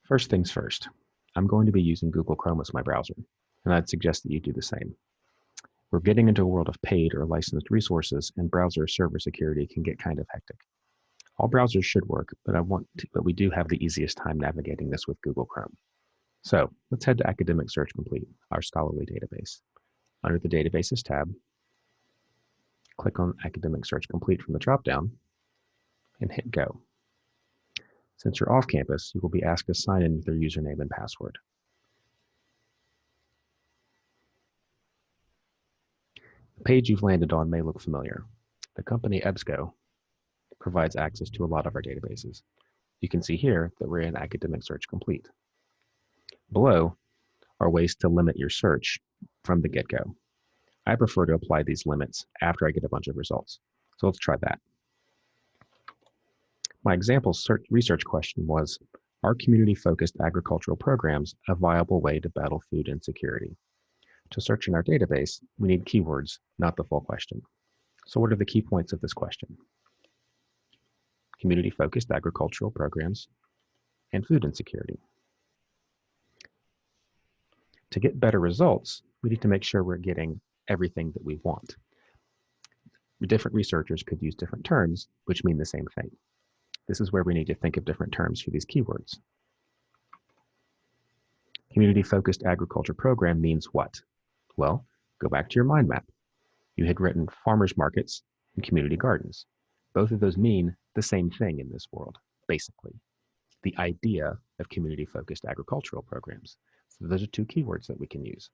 First things first, I'm going to be using Google Chrome as my browser, and I'd suggest that you do the same. We're getting into a world of paid or licensed resources, and browser server security can get kind of hectic. All browsers should work, but we do have the easiest time navigating this with Google Chrome. So let's head to Academic Search Complete, our scholarly database. Under the Databases tab, click on Academic Search Complete from the dropdown and hit Go. Since you're off campus, you will be asked to sign in with your username and password. The page you've landed on may look familiar. The company EBSCO provides access to a lot of our databases. You can see here that we're in Academic Search Complete. Below are ways to limit your search from the get-go. I prefer to apply these limits after I get a bunch of results. So let's try that. My example research question was, are community-focused agricultural programs a viable way to battle food insecurity? To search in our database, we need keywords, not the full question. So what are the key points of this question? Community-focused agricultural programs and food insecurity. To get better results, we need to make sure we're getting everything that we want. Different researchers could use different terms, which mean the same thing. This is where we need to think of different terms for these keywords. Community-focused agriculture program means what? Well, go back to your mind map. You had written farmers markets and community gardens. Both of those mean the same thing in this world, basically. The idea of community-focused agricultural programs. So those are two keywords that we can use.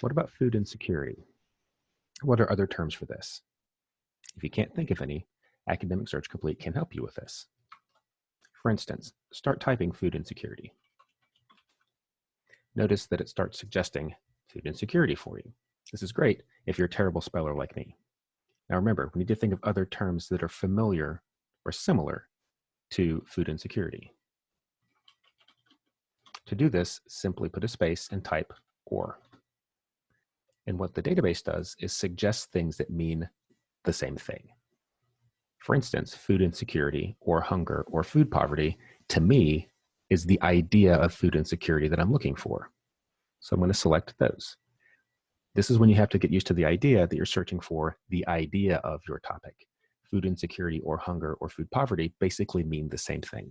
What about food insecurity? What are other terms for this? If you can't think of any, Academic Search Complete can help you with this. For instance, start typing food insecurity. Notice that it starts suggesting food insecurity for you. This is great if you're a terrible speller like me. Now remember, we need to think of other terms that are familiar or similar to food insecurity. To do this, simply put a space and type or. And what the database does is suggest things that mean the same thing. For instance, food insecurity or hunger or food poverty, to me, is the idea of food insecurity that I'm looking for. So I'm going to select those. This is when you have to get used to the idea that you're searching for the idea of your topic. Food insecurity or hunger or food poverty basically mean the same thing.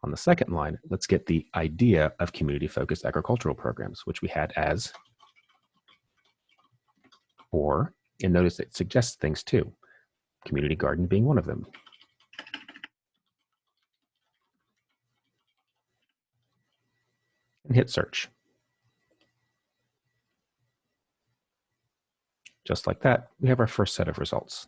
On the second line, let's get the idea of community-focused agricultural programs, which we had as or, and notice it suggests things too. Community garden being one of them. And hit search. Just like that, we have our first set of results.